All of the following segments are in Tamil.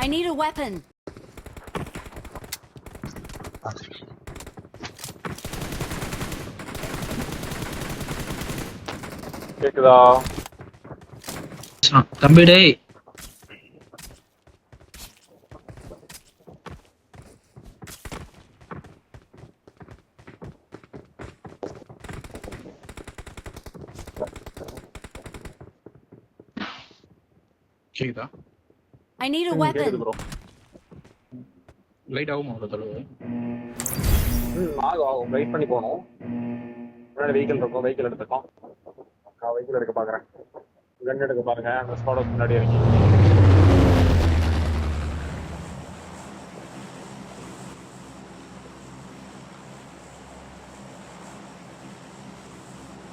I need a weapon. கேக்குதா? தம்பி டேய் கேக்குதா? I need a கேக்குது weapon. ப்ரோ. லைட் ஆகுமா ஒரு தடவை? ஆகும் வெயிட் பண்ணி போகணும். முன்னாடி வெஹிக்கிள் இருக்கும், வெஹிக்கிள் எடுத்துக்கலாம். நான் வெஹிக்கிள் எடுக்க பாக்குறேன். கன் எடுக்க பாருங்க. அந்த ஸ்குவாட் முன்னாடி இறங்கி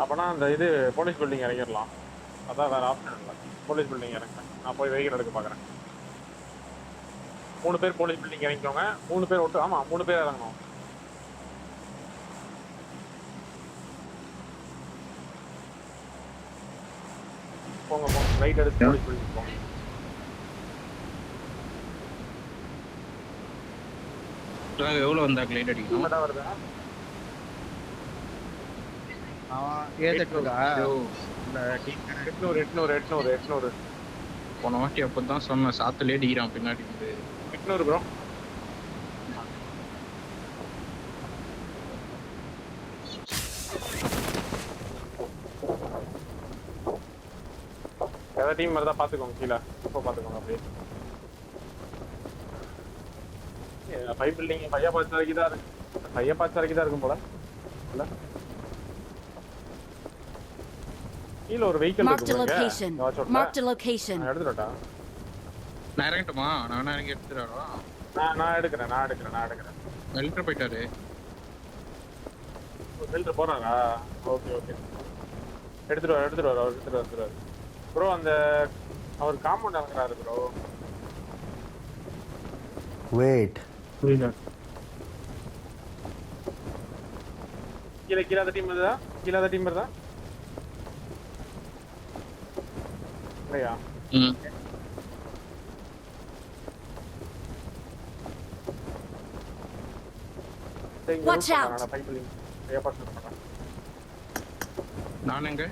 அப்பனா அந்த இது போலீஸ் பில்டிங் இறங்கிடலாம். அதான் வேற ஆப்ஷன் இல்லை. போலீஸ் பில்டிங் இறங்குறேன். நான் போய் வெஹிக்கிள் எடுக்க பாக்குறேன். 3 பேர் போலீஸ் பில்டிங் இறங்கிக்கோங்க. 3 பேர் விட்டு, ஆமா 3 பேர் இறங்கணும். போங்க போங்க, ரைட் எடுத்து போலீஸ் பில்டிங் போங்க. எவ்வளவு வந்தாக்கு லைட் அடிக்கணும்? இங்கதான் வருதா? அவன் ஏதட்டுக்கா இந்த 800. போன வாட்டி அப்பதான் சொன்னேன், சாத்துல அடிக்கிறான் பின்னாடி இருந்து. 800 ப்ரோ. ஏதாவது டீம் மாதிரி தான் பார்த்துக்கோங்க. கீழே இப்போ பார்த்துக்கோங்க. அப்படியே 5 பில்டிங் 5 பார்த்து வரைக்கும் தான் இருக்கு. 5 பார்த்து வரைக்கும் தான் இருக்கும் போல. இல்ல கீழே ஒரு வெஹிக்கிள் Marked a இருக்கு. location. Marked a location. எடுத்துட்டா. நான் இறங்கட்டுமா? நான் இறங்கி எடுத்துட்டு நான் எடுக்கிறேன். வெளியிட்டு போயிட்டாரு. ஃபில்டர் போறாரா? ஓகே எடுத்துட்டு வர. ப்ரோ அந்த அவர் காம்பவுண்ட் இறங்குறாரு ப்ரோ. Wait. புரியல. கீழே அந்த டீம் இருந்தா? இல்லையா? Watch out. நான் எங்க?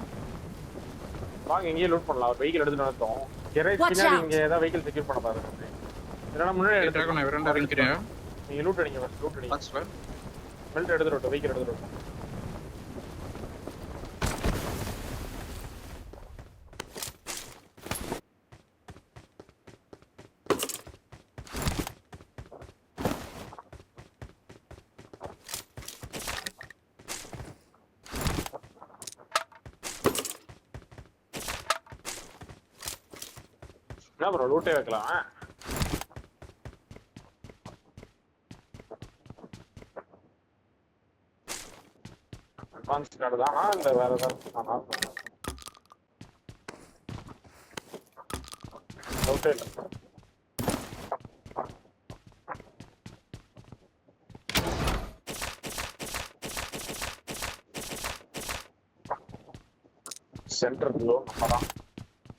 வாங்க இங்கேயே லூட் பண்ணலாம். ஒரு வெஹிக்கிள் எடுத்துட்டு வந்தோம். Watch பின்னாடி out. இங்க ஏதாவது வெஹிக்கிள் செக்யூர் பண்ண பாருங்க. இல்லைன்னா முன்னாடி எடுத்துக்கோ. நான் விரண்டா இறங்கிக்கிறேன். நீங்க லூட் அடிங்க. பெல்ட் எடுத்துட்டு வரட்டும். வெஹிக்கிள் எடுத்துட்டு வரட்டும். என்ன ப்ரோ லூட்டே வைக்கலாம். அட்வான்ஸ் கார்டு தானா இல்லை வேற ஏதாவது தானா? லூட்டே இல்லை. சென்டர் ப்ளோ நம்ம தான்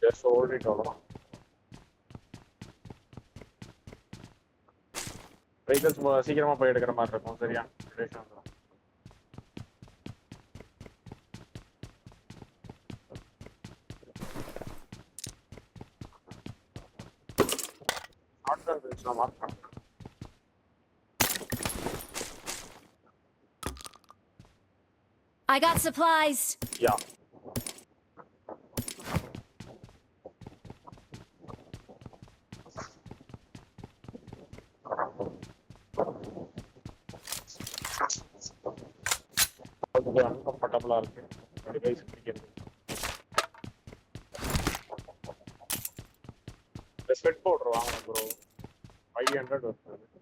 ஜஸ்ட் ஓடிட்டு அவ்வளோதான். வெஹிக்கிள்ஸ் சீக்கிரமா போய் எடுக்கிற மாதிரி இருக்கும். சரியா? I got supplies. Yeah. அன்கம்ஃபர்டபுளா இருக்கு டிவைஸ் பிடிக்கிறது. ஸ்வெட் பவுடர் வாங்கணும் ப்ரோ. 500 வருது.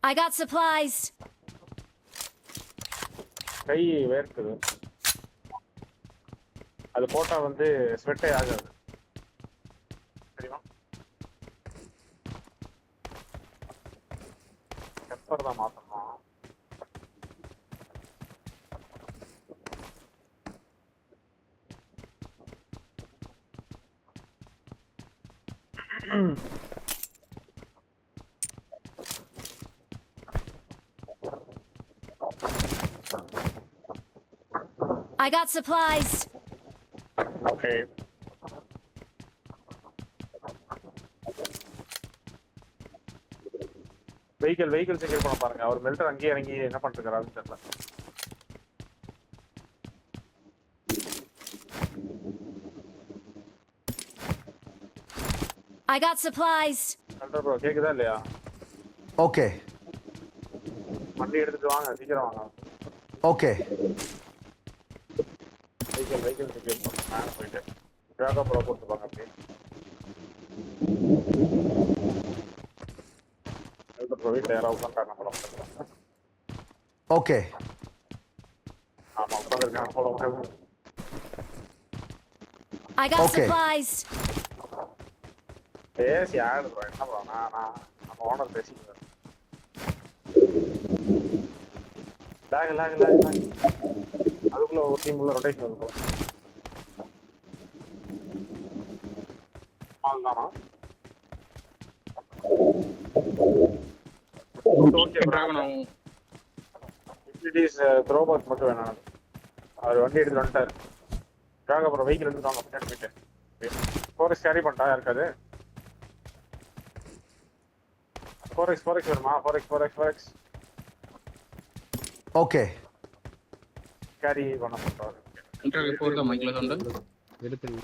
I got supplies. கை வேர்க்குது. அது போட்டா வந்து ஸ்வெட்டே ஆகாது. தெரியுமா? பெப்பர் தான் மாத்தணும். I got supplies. Okay. Vehicle secure பண்ண பாருங்க. அவர் மெல்டர் அங்கேயே இறங்கி என்ன பண்ணிருக்காருன்னு தெரியல. I got supplies. மெல்டர் ப்ரோ கேக்குதா இல்லையா? ஓகே வண்டி எடுத்துட்டு வாங்க, சீக்கிரம் வாங்க. ஓகே வெஹிக்கிள் செக்யூர் பண்ண மேலே போயிட்டு பேக்கப் ப்ரோ கொடுத்துப்பாங்க. அப்படியே மெல்டர் ப்ரோ வீட்டில் யாராவது உட்காந்துட்டாங்க போல. ஓகே ஆமா உட்காந்துருக்காங்க போல. I got Okay. supplies. பேசி ஆடு ப்ரோ. என்ன ப்ரோ நான் நம்ம ஓனர் பேசிக்கிறேன். லாக் அதுக்குள்ள ஒரு டீம் உள்ள ரொட்டேஷன் இருக்கும். ஆமாமா ஓகே டிராகன் ஃபெசிலிட்டிஸ் த்ரோபாக் மட்டும் வேணாம். அவர் வண்டி எடுத்துட்டு வந்துட்டார். டிராகன் அப்புறம் வெஹிக்கிள் எடுத்துட்டு வாங்க பின்னாடி போயிட்டு. ஃபோரெக்ஸ் கேரி பண்ணிட்டா இருக்காது. ஃபோரெக்ஸ் வருமா? ஃபோரெக்ஸ் ஓகே கேரி பண்ண சொல்றாரு. இன்டர்வியூ போறதா மைக்ல சொன்ன எடுத்துங்க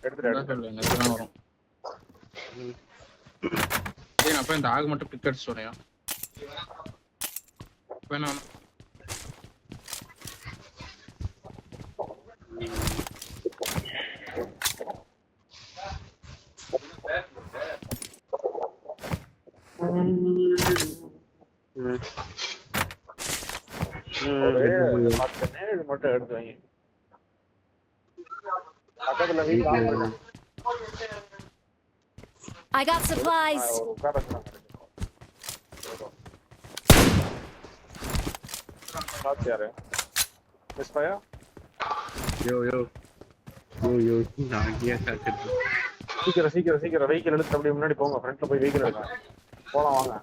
எடுத்துட்டு நிறைய வரும். ஏன் அப்ப இந்த ஆக மட்டும் பிக் அடிச்சு வரையா வேணாம். ஒரு 10 நேரம் மட்டும் எடுத்து வைங்க. பக்கத்துல வீட்டு I got supplies. ஒரு உட்கார யாரு மிஸ் பையா யோ நான் இங்கே சாப்பிட்டு சீக்கிரம் வெஹிக்கிள் எடுத்து அப்படியே முன்னாடி போங்க. ஃப்ரண்ட்ல போய் வெஹிக்கிள் எடுங்க. போலாம் வாங்க.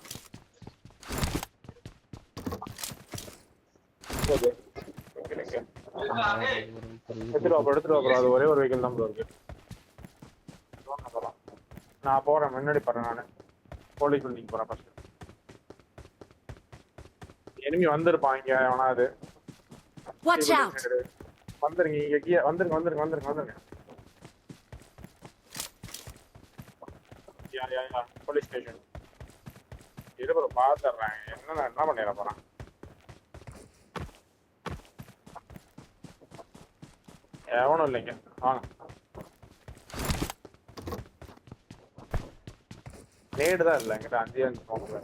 எடுத்துட்டு வா. அது ஒரே ஒரு வெஹிக்கிள் தான் இருக்கு. நான் போறேன், முன்னாடி போறேன். நானு போலீஸ் பில்டிங் போறேன். ஃபர்ஸ்ட் எனிமி வந்திருப்பான் இங்க. எவனா அது Watch out. வந்துருங்க. இங்க வந்துருங்க. யா போலீஸ் ஸ்டேஷன் இருபது பாத்துறேன். என்ன பண்ணிட போறான். எவனும் இல்லைங்க. வாங்க. நேடு தான் இல்லை என்கிட்ட. 5 போங்க.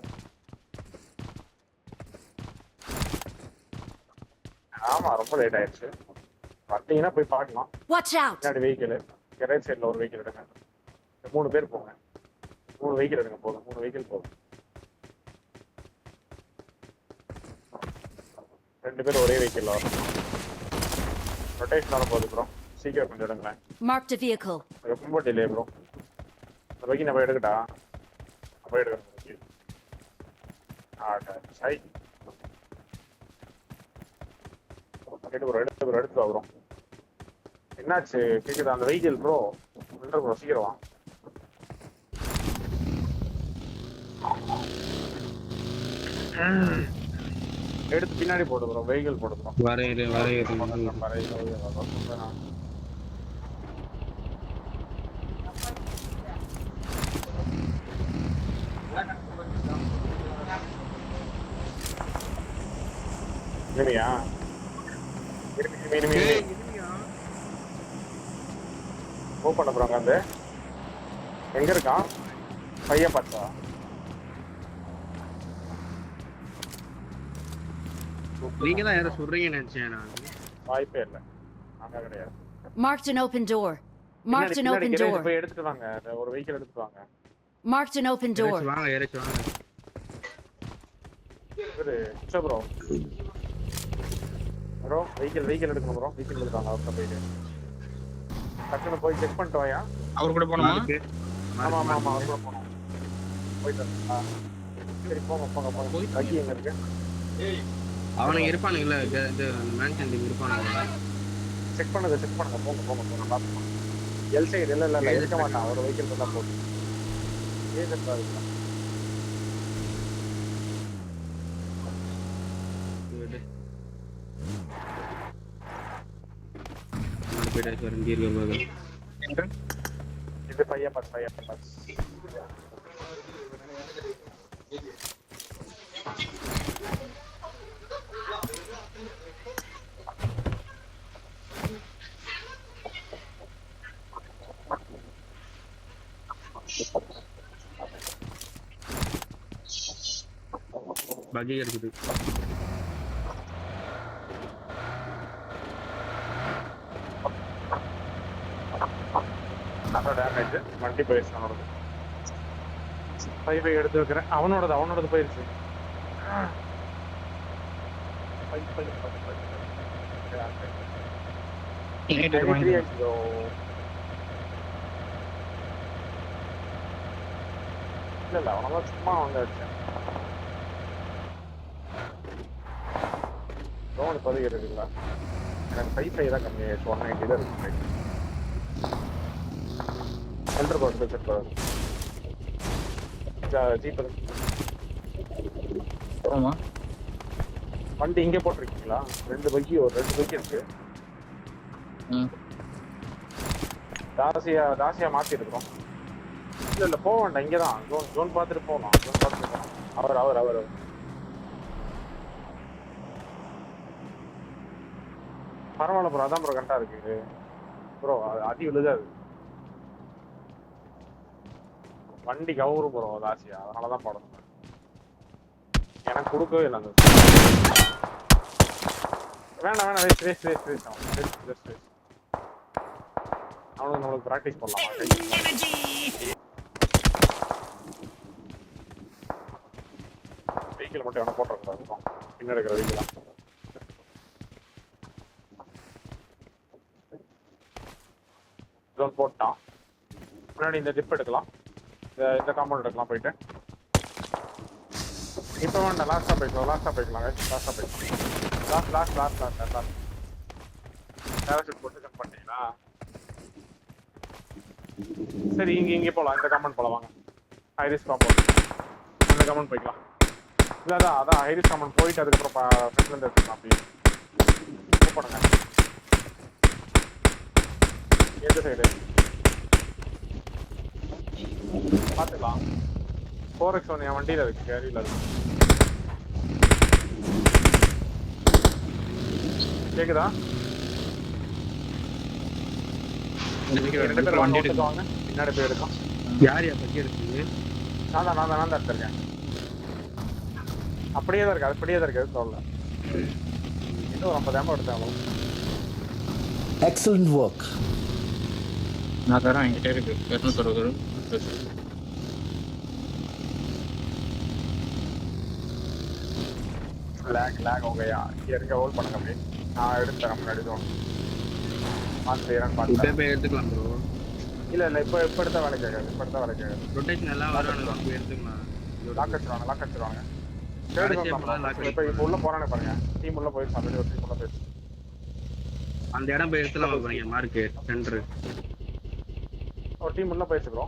ஆமா ரொம்ப லேட் ஆயிடுச்சு. வந்தீங்கன்னா போய் பார்க்கலாம். Watch out. பின்னாடி வெஹிக்கிள் ரைட் சைடில் ஒரு வெஹிக்கிள் எடுங்க. 3 பேர் போங்க. 3 வெஹிக்கிள் எடுங்க. போதும் 3 வெஹிக்கிள் போதும். 2 பேர் ஒரே வெஹிக்கிள் வரும். ரொட்டேஷன் வர போகுது ப்ரோ. சீக்கிரம் கொஞ்சம் எடுங்களேன். Marked a vehicle. ரொம்ப டிலே ப்ரோ. இந்த பைக்கி நம்ம எடுக்கட்டா? போய் எடுக்கணும். சை எடுத்து வரும். என்னாச்சு கேக்குதா? அந்த வெஹிக்கிள் ப்ரோ ப்ரோ சீக்கிரம் வா. எடுத்து பின்னாடி போடு ப்ரோ. வெஹிக்கிள் போடு ப்ரோ. வரேன் இல்லையா? மூவ் பண்ண போறாங்க. அந்த எங்க இருக்கான் பையன்? பார்த்தா நீங்க தான் யாரோ சொல்றீங்கன்னு நினைச்சேன் நான். வாய்ப்பே இல்லை. நாங்க கிடையாது. Marked an open door. Marked an open door. போய் எடுத்துட்டு வாங்க. ஒரு வெஹிக்கிள் எடுத்துட்டு வாங்க. Marked an open door. இறச்சு வாங்க ப்ரோ. வெஹிக்கிள் எடுக்கணும் ப்ரோ. வெஹிக்கிள் எடுத்தாங்க. அவர்கிட்ட போயிட்டு டக்குன்னு போய் செக் பண்ணிட்டு வாயா. அவர் கூட போனோமா? மார்க்கு ஆமா ஆமா ஆமா அவர் கூட போனோம். போயிட்டு சரி போங்க போங்க போங்க. போய் கக்கி எங்க இருக்கு? அவனுங்க இருப்பானுங்கல்ல இது மேன்ஷன் இருப்பானுங்க. செக் பண்ணுங்க போங்க போங்க போங்க பாத்துக்கோங்க. எல் சைடு இல்ல இருக்க மாட்டான். அவர் வெஹிக்கிள் தான் போகுது. ஏஜென்ட் தான் இருக்கலாம். எங்க? இது பையன் பாஸ். பகி இருக்குது. டேமேஜ் வண்டி போயிடுச்சு அவனோடது. 5 எடுத்து வைக்கிறேன். அவனோடது போயிருச்சு. United வாங்கிட்டு இல்ல அவனதான் சும்மா வந்து அடிச்சேன். லோன் பதிவு இருக்குங்களா? எனக்கு 5 தான் கம்மி ஆயிடுச்சு. 190 தான் இருக்கு. சென்டர் போட்டு வச்சிருப்பாரு. ஜீப் போமா? வண்டி இங்கே போட்டிருக்கீங்களா? 2 பைக் இருக்கு. தாசியா மாத்தி இருக்கிறோம். இல்ல போக வேண்டாம். இங்கதான் ஜோன் பார்த்துட்டு போகலாம். அவர் பரவாயில்ல ப்ரோ. அதான் ப்ரோ கரெக்டா இருக்கு ப்ரோ. அதி விழுகாது. வண்டி கவுரு ப்ரோ தாசியா. அதனாலதான் போடணும். எனக்கு கொடுக்கவே இல்லை அந்த வேண்டாம் ரேஸ் அவனுக்கு நம்மளுக்கு ப்ராக்டிஸ் பண்ணலாம். வெஹிக்கிள் மட்டும் எவனை போட்டுருக்கோம். பின்னாடி இருக்கிற வெஹிக்கிளா ஜோன் போட்டான். முன்னாடி இந்த ஜிப் எடுக்கலாம். இந்த காம்பவுண்ட் எடுக்கலாம் போயிட்டு. இப்போ வேண்டாம். லாஸ்டா போய்க்கலாம். லாஸ்ட் பேராசூட் போட்டு ஜம்ப் பண்ணிட்டீங்களா? சரி இங்கே போகலாம். இந்த காம்பவுண்ட் போகலாம் வாங்க. ஹைரிஸ் காம்பவுண்ட் அந்த காம்பவுண்ட் போய்க்கலாம். இல்லை அதான் ஹைரிஸ் காம்பவுண்ட் போயிட்டு அதுக்கப்புறம் ஃப்ரெண்ட்லேருந்து எடுத்துக்கலாம். அப்படியே கூப்பிடுங்க. எந்த சைடு பார்த்துக்கலாம். 4x1 என் வண்டியில் இருக்கு. கேரியில் இருக்கு. கேக்குதா? 2 பேர் வண்டி எடுத்துவாங்க. பின்னாடி போய் எடுக்கலாம். யார் பகி இருக்குது? நான் தான் எடுத்திருக்கேன். அப்படியே தான் இருக்கு. சொல்லல. இன்னும் 50 ஏமா எடுத்தாலும். Excellent work. நான் தரேன். என்கிட்ட இருக்கு 260. லேக் ஓகேயா? இங்கே இருக்க ஹோல்ட் பண்ணுங்க. அப்படியே நான் எடுத்துறேன். முன்னாடி தான் போய் எடுத்துக்கலாம் ப்ரோ. இல்ல இப்போ எடுத்த வேலைக்கு ஆகாது. ரொட்டேஷன் எல்லாம் வருவானுங்க. போய் எடுத்துக்கலாம். லாக் வச்சிருவாங்க. இப்போ உள்ள போறானே பாருங்க. டீம் உள்ள போயிடுச்சு. ஆல்ரெடி ஒரு டீம் உள்ள போயிடுச்சு. அந்த இடம் போய் எடுத்துலாம் பாருங்க. மார்க்கு சென்டர் ஒரு டீம் உள்ள போயிடுச்சு ப்ரோ.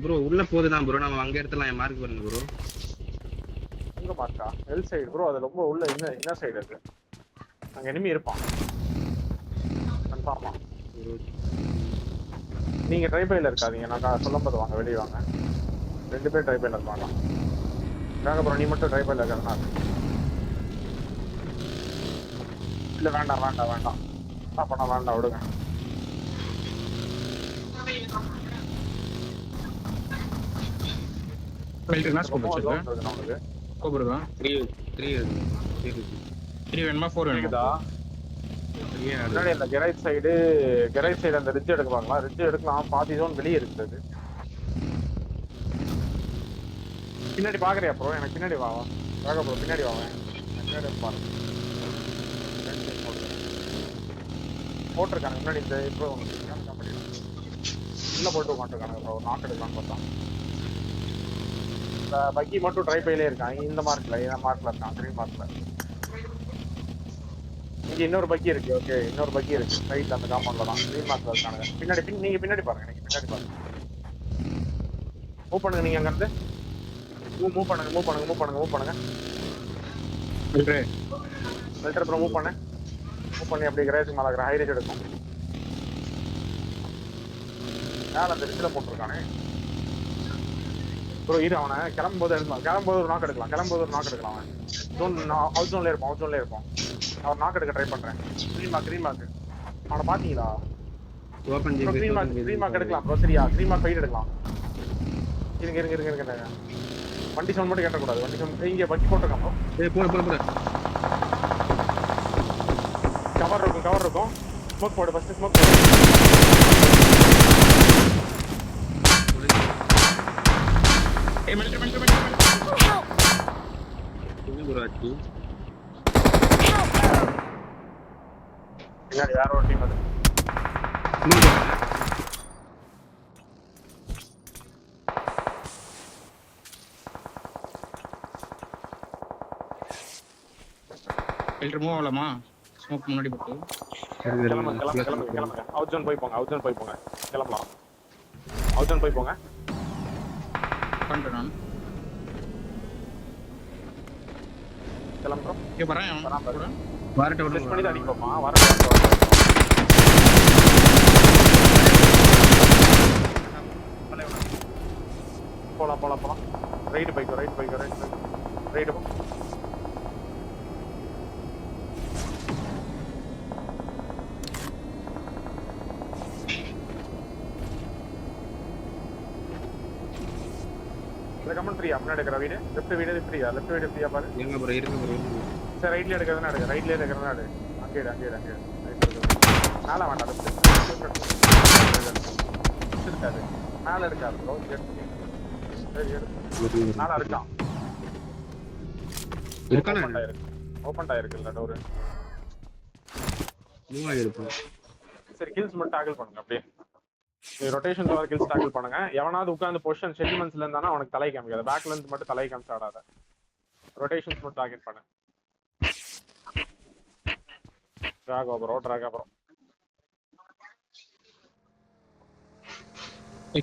ப்ரோ உள்ள போகுதுதான் ப்ரோ. நம்ம அங்க எடுத்துலாம். என் மார்க் பாருங்க ப்ரோ. உங்க மார்க்கா? L side bro. அது ரொம்ப உள்ள இன்னர் சைடு இருக்கு. அங்க எனிமி இருப்பான் கன்ஃபார்மா. நீங்க ட்ரைபைல இருக்காதீங்க. நான் சொல்லும்போது வாங்க. வெளியே வாங்க. 2 பேர் ட்ரைபைல இருப்பாங்க. அப்புறம் நீ மட்டும் ட்ரைபைல இருக்கா? இல்ல வேண்டாம். பண்ண வேண்டாம். விடுங்க. கூப்பிடுதான் 3 வேணுமா 4 வேணுமா? முன்னாடி அந்த கெரைட் சைடு அந்த ரிட்ஜ் எடுக்கலாங்களா? ரிட்ஜ் எடுக்கலாம். பாதி ஜோன் வெளியே இருக்குது. பின்னாடி பாக்குறியா ப்ரோ? எனக்கு பின்னாடி வா ப்ரோ. பின்னாடி வாங்க. பின்னாடி பாருங்க. போட்டிருக்காங்க முன்னாடி இந்த இப்போ உள்ள போட்டு உட்காந்துருக்காங்க ப்ரோ. நாக்கு எடுக்கலாம்னு பார்த்தா இந்த பக்கி மட்டும் ட்ரை பையிலே இருக்கான். இந்த மார்க்ல இருக்கான், கிரீன் மார்க்ல. இங்க இன்னொரு பக்கி இருக்கு. ஓகே, இன்னொரு பக்கி இருக்கு ரைட்ல அந்த காம்பவுண்ட்ல தான். கிரீன் மார்க்ல இருக்கானுங்க. நீங்க பின்னாடி பாருங்க. மூவ் பண்ணுங்க. நீங்க அங்க இருந்து மூவ் பண்ணுங்க. ஃபில்டர் ப்ரோ மூவ் பண்ணி அப்படியே கிரேஸ் மேல ஹை ரேஞ்ச் எடுக்கும். மேல அந்த ரிஸ்ல போட்டுருக்கானே ப்ரோ. இரு, அவனை கிளம்பும்போது ஒரு நாக் எடுக்கலாம். அவன் அவுட் ஜோன்ல இருப்பான். அவர் நாக் எடுக்க ட்ரை பண்றேன். கிரீன் மார்க் அவனை பாத்தீங்களா? ஓபன் ஜி கிரீன் மார்க் எடுக்கலாம் ப்ரோ. சரியா, கிரீன் மார்க் ஃபைட் எடுக்கலாம். இருங்க. வண்டி சவுண்ட் மட்டும் கேட்டக்கூடாது. வண்டி சவுண்ட் இங்க பக்கி போட்டுருக்கான் ப்ரோ. போடு கவர் இருக்கும். ஸ்மோக் போடு, ஃபர்ஸ்ட் ஸ்மோக் போடு. இது ப்ரோ ஆச்சு. பின்னாடி வேற ஒரு டீம் அது. Filter move ஆகலாமா? ஸ்மோக் முன்னாடி போட்டு கிளம்புங்க. அவுட் ஜோன் போய் போங்க. கிளம்பலாம். அவுட் ஜோன் போய் போங்க. பண்றேன் நான். கிளம்புறோம். இங்க வரேன் அவன் கூட. வாரட்ட டெஸ்ட் பண்ணி விட்டு தான் அடிப்போமா? வரேன். போலாம். ரைட் பைக்கோ. ரைட் போ. இந்த கமெண்ட் ஃப்ரீயா? முன்னாடி இருக்கிற வீடு லெஃப்ட் வீடு ஃப்ரீயா பாரு. எங்க ப்ரோ இருக்கு? சரி, ரைட்ல எடுக்கிறதுனா எடு. அங்கே மேல வேண்டாம். இருக்காது, மேல இருக்காது ப்ரோ. சரி, எடுத்து மேல இருக்கான். ஓபன் ஆயிருக்குல்ல டோர். மூவ் ஆகிருப்போம். சரி, கில்ஸ் மட்டும் டாக்கிள் பண்ணுங்க. அப்படியே ரொட்டேஷன்ல வர கில்ஸ் டாக்கிள் பண்ணுங்க. எவனாவது உட்கார்ந்து பொசிஷன் செட்டில்மெண்ட்ஸ்ல இருந்தானா அவனுக்கு தலை காமிக்காது. பேக்ல இருந்து மட்டும் தலை காமிச்சு ஆடாத. ரொட்டேஷன்ஸ் மட்டும் டார்கெட் பண்ணு. டிராக் அப்புறம்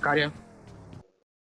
காரியா